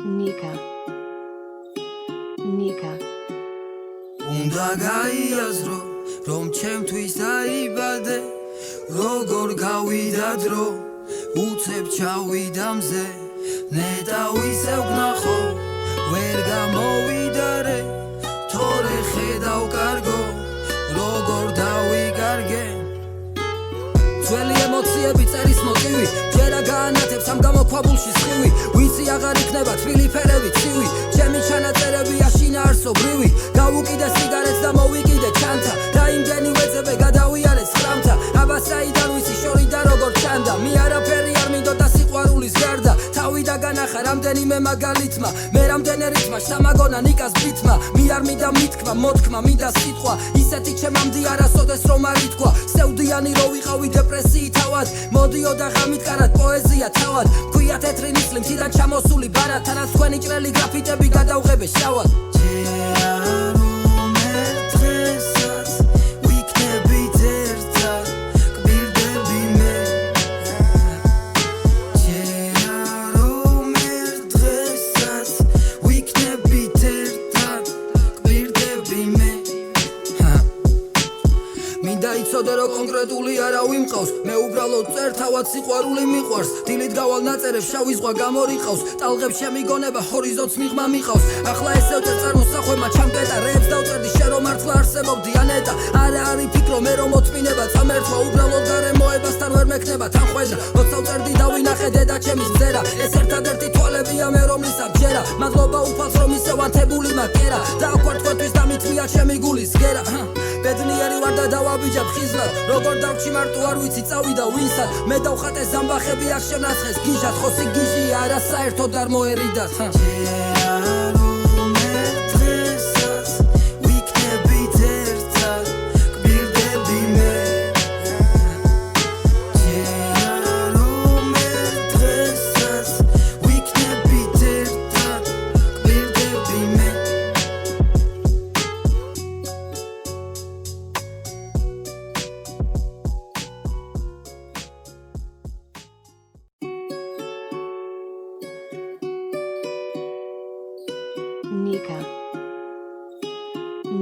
Nika უნდა გაიაზრო რომ ჩემთვის დაიბადე როგორ გავიდა დრო უცებ ჩავიდა მზე ნეტა ვისევ ვნახო ვერ გამოვიდარე თორე ხედავ კარგო როგორ დავიგარგე ძველი ემოციები წერის მოტივი ჯერა გაანათებს ამ გამოქვაბულში სხივი ვიცი აღარ იქნება თბილი ფერები ცივი ჩემი ჩანაწერები აშინა არსობრივი გავუკიდე სიგარეტს და მოვიკიდე ჩანთა და იმგენი ვეძებე გადავიარე ცხრამთა აბა საიდან ვიცი შორი და როგორ ჩანდა მე არაფერი არ მინდოდა სიყვარულის გარდა თავი დაგანახა რამდენიმე მაგალითმა მე რამდენი რითმა სამაგონა ნიკას ბითმა მე არ მინდა მითქმა მოთქმა მინდა სიტყვა ისეთი ჩემამდე არასოდეს რომ არ ითქვა სევდიანი რო ვიყავი დეპრესიით თავად მოდიოდა ღამით კარად პოეზია თავად ქვია თეთრი ნისლი მთიდან ჩამოსული ბარად თანაც თქვენი ჭრელი გრაფიტები გადავღებე შავად იცოდე რომ კონკრეტული არავინ მყავს მე უბრალოდ წერ თავად სიყვარული მიყვარს დილით გავალ ნაწერებს შავი ზღვა გამორიყავს ტალღებს შემიგონება ჰორიზონტს მიღმა მიყავს ახლა ესე წერ წარმოსახვემა ჩამკეტა რეებს დავწერდი შენ რომ მართლა არსებობდი ანეტა არა არის ფიქრო მე რომ მოწმინება წამერთვა უბრალოდ გარემოებასთან ვერ მექნება თანხვედრა როცა ვწერდი დავინახე დედა ჩემის მზერა ეს ერთადერთი თვალებია მე რომლის აბჯერა მადლობა უფალს რომ ისევ ანთებული მაკერა დავკვართქვეთვის დამითმია ჩემი გულის გერა ბედნიერი ვარ და დავაბიჯებ ხიზლად როგორ დავჭი მარტო არ ვიცი წავიდა ვინსად მე დავხატე ზამბახები არ შემნაცხეს გიჟად ხოსი გიჟი არა საერთოდ არ მოერიდათ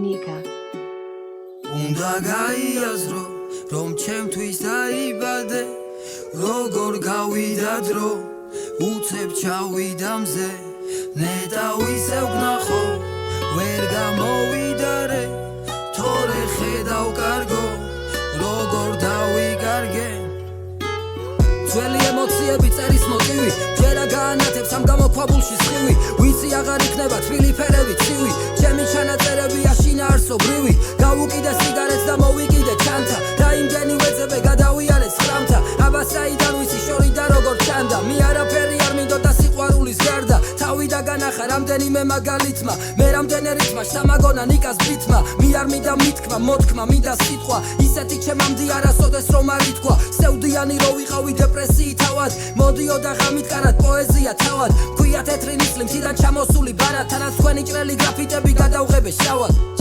Nika უნდა გაიაზრო რომ ჩემთვის დაიბადე როგორ გავიდა დრო უცებ ჩავიდა მზე ნეტა ვისევ ვნახო ვერ გამოვიდარე თორე ხედავ კარგო როგორ დავიგარგე ძველი ემოციები წერის მოტივი ჯერა გაანათებს ამ გამოქვაბულში სხივი ვიცი აღარ იქნება თბილი ფერები ცივი ჩემი ჩანაწერები აშინა არსობრივი გავუკიდე სიგარეტს და მოვიკიდე ჩანთა და იმგენი ვეძებე გადავიარე ცხრამთა აბა საიდან ვიცი შორი და როგორ ჩანდა მე არაფერი არ მინდოდა სიყვარულის გარდა თავი დაგანახა რამდენიმე მაგალითმა მე რამდენი რითმა სამაგონა ნიკას ბითმა მე არ მინდა მითქმა მოთქმა მინდა სიტყვა ისეთი ჩემამდე არასოდეს რომ არ ითქვა სევდიანი რო ვიყავი დეპრესიით თავად მოდიოდა ღამით კარად პოეზია თავად ქვია თეთრი ნისლი მთიდან ჩამოსული ბარად თანაც თქვენი ჭრელი გრაფიტები გადავღებე შავად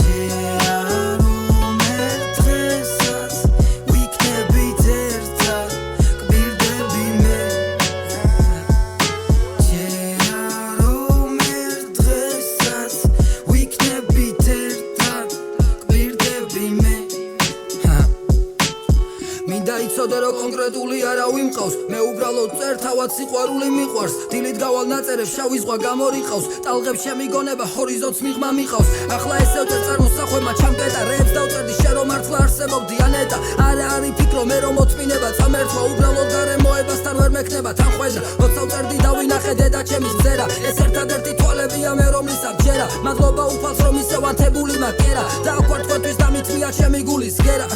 იცოდე რომ კონკრეტული არავინ მყავს მე უბრალოდ წერ თავად სიყვარული მიყვარს დილით გავალ ნაწერებს შავი ზღვა გამორიყავს ტალღებს შემიგონება ჰორიზონტს მიღმა მიყავს ახლა ესე წერ წარმოსახვემა ჩამკეტა რეებს დავწერდი შენ რომ მართლა არსებობდი ანეტა არა არის ფიქრო მე რომ მოწმინება წამერთვა უბრალოდ გარემოებასთან ვერ მექნება თანხვედრა როცა ვწერდი დავინახე დედა ჩემის მზერა ეს ერთადერთი თვალებია მე რომლის აბჯერა მადლობა უფალს რომ ისევ ანთებული მაკერა დავკვართქვეთვის დამითმია ჩემი გულის გერა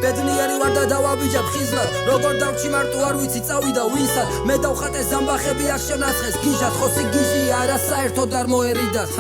ბედნიერი ვარ და დავაბიჯებ ხიზლად როგორ დავჭი მარტო არ ვიცი წავიდა ვინსად მე დავხატე ზამბახები არ შემნაცხეს გიჟად ხოსი გიჟი არა საერთოდ არ მოერიდათ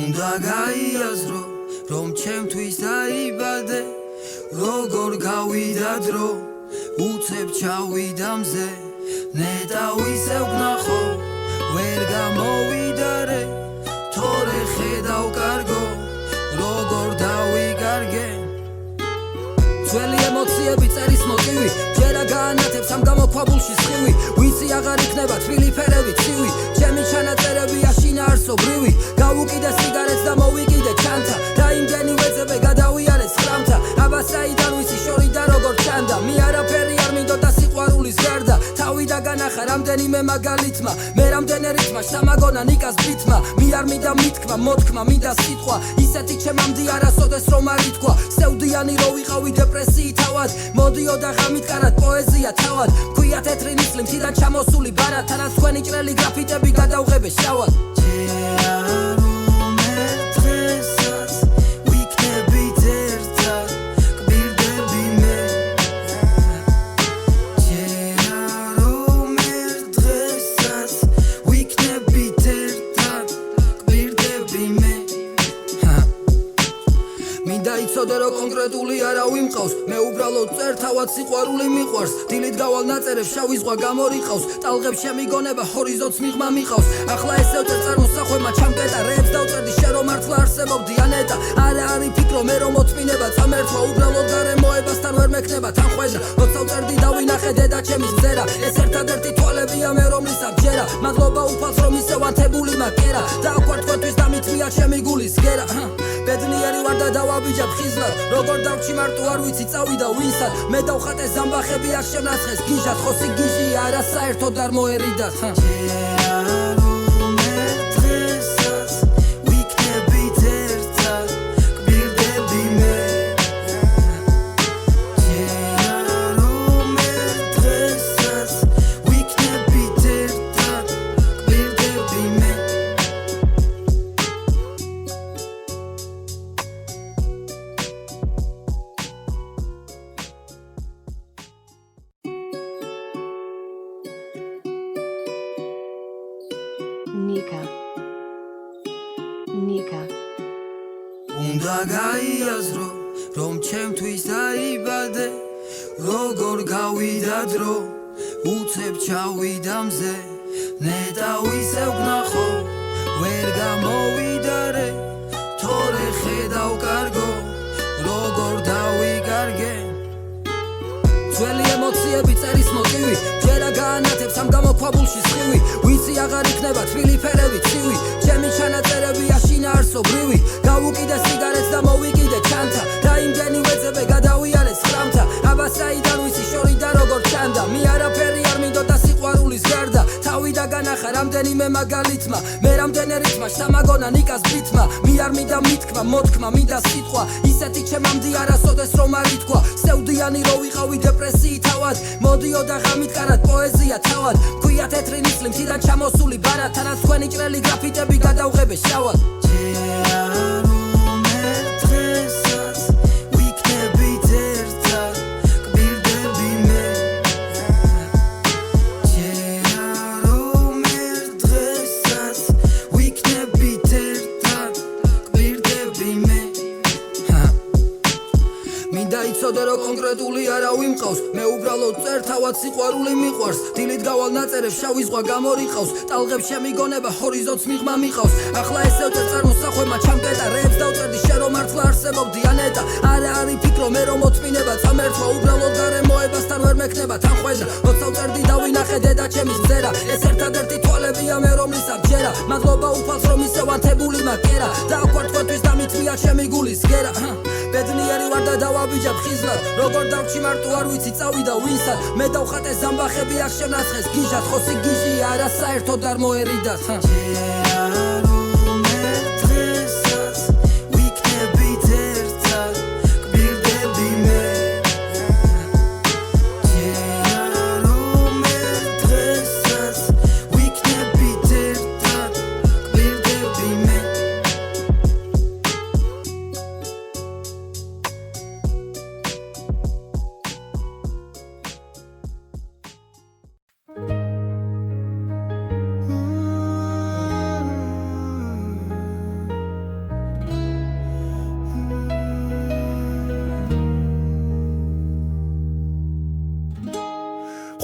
უნდა გაიაზრო რომ ჩემთვის დაიბადე როგორ გავიდა დრო უცებ ჩავიდა მზე ნეტავისევ ვნახო ვერ გამოვიდარე თორე ხედავ კარგო როგორ დავიგარგე ძველი ემოციები წერის მოტივი ჯერა გაანათებს ამ გამოქვაბულში სხივი ვიცი აღარ იქნება თბილი ფერები ცივი ჩემი ჩანაწერები აშინა არსობრივი გავუკიდე სიგარეტს და მოვიკიდე ჩანთა და იმდენი ვეძებე გადავიარე სხრამთა აბა საიდან ვიცი შორიდან როგორ ჩანდა მე არაფერი არ მინდოდა სიყვარულის გარდა თავი და განახა რამდენიმე მაგალითმა მე რამდენი რითმა შთამაგონა ნიკას ბითმა მე არ მინდა მითქმა მოთქმა მინდა სიტყვა ისეთი ჩემამდე არასოდეს რომ არ ითქვა სევდიანი რო ვიყავი დეპრესიით თავად მოდიო და ღამით კარად პოეზია თავად მქვია თეთრი ნისლი მთიდან ჩამოსული ბარად თანაც თქვენი ჭრელი გრაფიტები გადავღებე შავად იცოდე რომ კონკრეტული არავინ მყავს მე უბრალოდ წერ თავად სიყვარული მიყვარს დილით გავალ ნაწერებს შავი ზღვა გამორიყავს ტალღებს შემიგონება ჰორიზონტს მიღმა მიყავს ახლა ესე წერ წარმოსახვემა ჩამკეტარეებს დავწერდი შენ რომ მართლა არსებობდი ანეტა არა არის ფიქრო მე რომ მოწმინება წამერთვა უბრალოდ გარემოებასთან ვერ მექნება თანხვეჭრა როცა ვწერდი დავინახე დედა ჩემის მზერა ეს ერთადერთი თვალებია მე რომლის ამჯერა მადლობა უფალს რომ ისევ ანთებული მაკერა დააკვარ თქვენთვის და მithმია ჩემი გულის გერა ბედნიერი ვარ და დავაბიჯებ ხიზლად როგორ დავჭი მარტო არ ვიცი წავიდა ვინსად მე დავხატე ზამბახები არ შემნაცხეს გიჟად ხოსი გიჟი არა საერთოდ არ მოერიდათ Nika უნდა გაიაზრო რომ ჩემთვის დაიბადე როგორ გავიდა დრო უცებ ჩავიდა მზე ნეტავისევ ვნახო ვერ გამოვიდარე თორე ხედავ კარგო როგორ დავიგარგე ძველი ემოციები წერის მოტივი ჯერა გაანათებს ამ გამოქვაბულში სხივი ვიცი აღარ იქნება თბილი ფერები ცივი ჩემი ჩანაწერები აშინა არსობრივი გავუკიდე სიგარეტს და მოვიკიდე ჩანთა და იმდენი ვეძებე გადავიარე სხრამთა აბა საიდან ვიცი შორიდან როგორ ჩანდა მე არაფერი არ მინდოდა სიყვარულის გარდა თავი და განახა რამდენიმე მაგალითმა მე რამდენი რითმა შთამაგონა ნიკას ბითმა მე არ მინდა მითქმა მოთქმა მინდა სიტყვა ისეთი ჩემამდე არასოდეს რომ არ ითქვა სევდიანი რო ვიყავი დეპრესიით თავად მოდიო და ღამით კარად პოეზია თავად მქვია თეთრი ნისლი მთიდან ჩამოსული ბარად თანაც თქვენი ჭრელი გრაფიტები გადავღებე შავად იცოდე რომ კონკრეტული არავინ მყავს მე უბრალოდ წერ თავად სიყვარული მიყვარს დილით გავალ ნაწერებს შავი ზღვა გამორიყავს ტალღებს შემიგონება ჰორიზონტს მიღმა მიყავს ახლა ესე წერ წარმოსახვემა ჩამკეტარეებს დავწერდი შენ რომ მართლა არსებობდი ანეტა არა არის ფიქრო მე რომ მოწმინება წამერთვა უბრალოდ გარემოებასთან ვერ მექნება თანხვეჭრა როცა ვწერდი დავინახე დედა ჩემის მზერა ეს ერთადერთი თვალებია მე რომლის ამჯერა მადლობა უფალს რომ ისევ ანთებული მაკერა დააკვარ თქვენთვის და მithმია ჩემი გულის გერა ბედნიერი ვარ და დავაბიჯებ ხიზლად როგორ დავჭი მარტო არ ვიცი წავიდა ვინსად მე დავხატე ზამბახები არ შემნაცხეს გიჟად ხოსი გიჟი არა საერთოდ არ მოერიდათ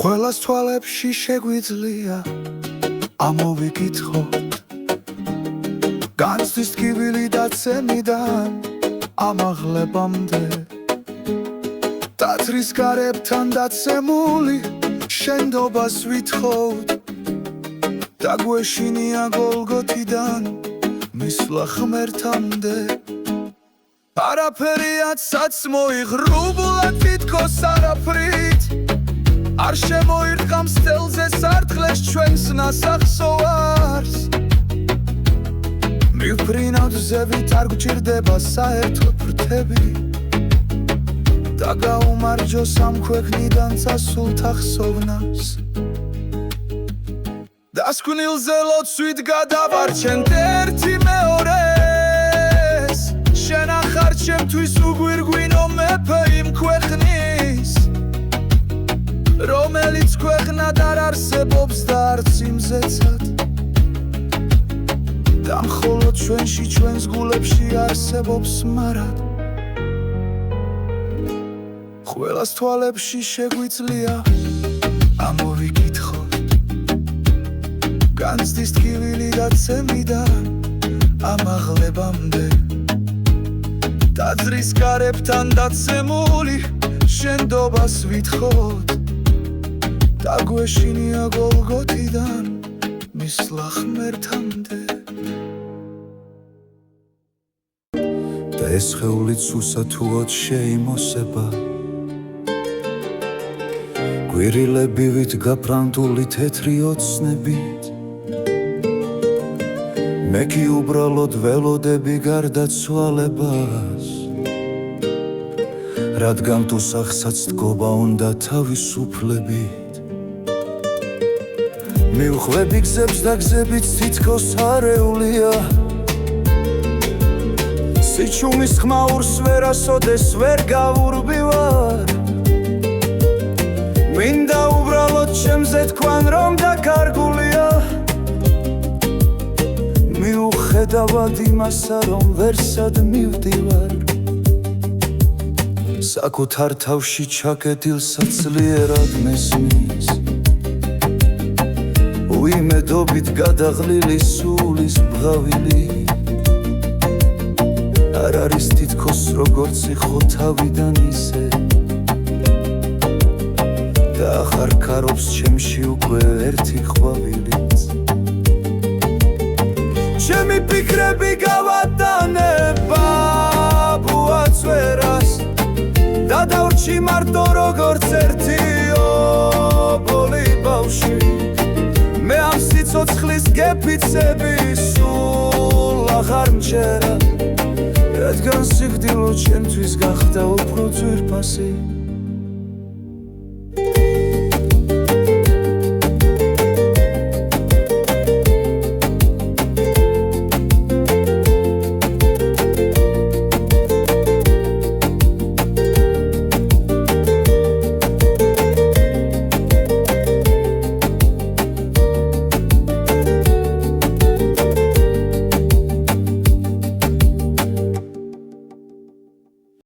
ყველას თვალებში შეგვიძლია ამოვიკითხოთ განცდის ტკივილი დაცემიდან ამაღლებამდე ტაძრის გარებთან დაცემული შენდობას ვითხოვთ და გვეშინია გოლგოთიდან მისვლა ღმერთამდე არაფერიად საცმოიღრუბულად თითქოს არაფრით არ შემოირტყამს წელზე სარტყლეს ჩვენს ნასახსოვარს მივფრინავთ ზევით არ გვჭირდება საერთო ფრთები და გაუმარჯოს ამ ქვეყნიდან წასულ თახსოვნას დასკვნილზე ლოცვით გადავარჩენთ ერთი მეორეს შენ ახარ ჩემთვის უგვირგვინო მეფე იმ ქვეყნის რომელიც ქვეყნად არ არსებობს და არც იმზეცად და მხოლოდ ჩვენში ჩვენს გულებში არსებობს მარად ყველას თვალებში შეგვიძლია ამოვიკითხოთ განცდის ტკივილი დაცემიდან ამაღლებამდე ტაძრის გარებთან დაცემული შენდობას ვითხოვთ და გვეშინია გოლგოთიდან მისვლა ღმერთამდე და ეს სხეულიც უსათუოდ შეიმოსება გვირილებივით გაფრანდული თეთრი ოცნებით მე კი უბრალოდ ველოდები გარდაცვალებას რადგან თუ სახსაც დგობა უნდა თავისუფლებით მივხვები გზებს და გზებიც თითქოს არეულია სიჩუმის ხმაურს ვერასოდეს ვერ გავურბივარ მინდა უბრალოდ ჩემზე თქვან რომ დაკარგულია მიუხედავად იმასა რომ ვერსად მივდივარ საკუთარ თავში ჩაკეტილსაც ძლიერად მესმის უიმედობით გადაღლილი სულის ბღავილი არ არის თითქოს როგორც იყო თავიდან ისე და ახარ ქარობს ჩემში უკვე ერთი ყვავილიც ჩემი ფიქრები გავატანებ ბაბუაცვერას და დავრჩი მარტო როგორც ერთი ობოლი ბავშვი მე ამ სიცოცხლის გეფიცები სულ აღარ მჯერა რადგან სიკვდილო ჩემთვის გახდა უფრო ძვირფასი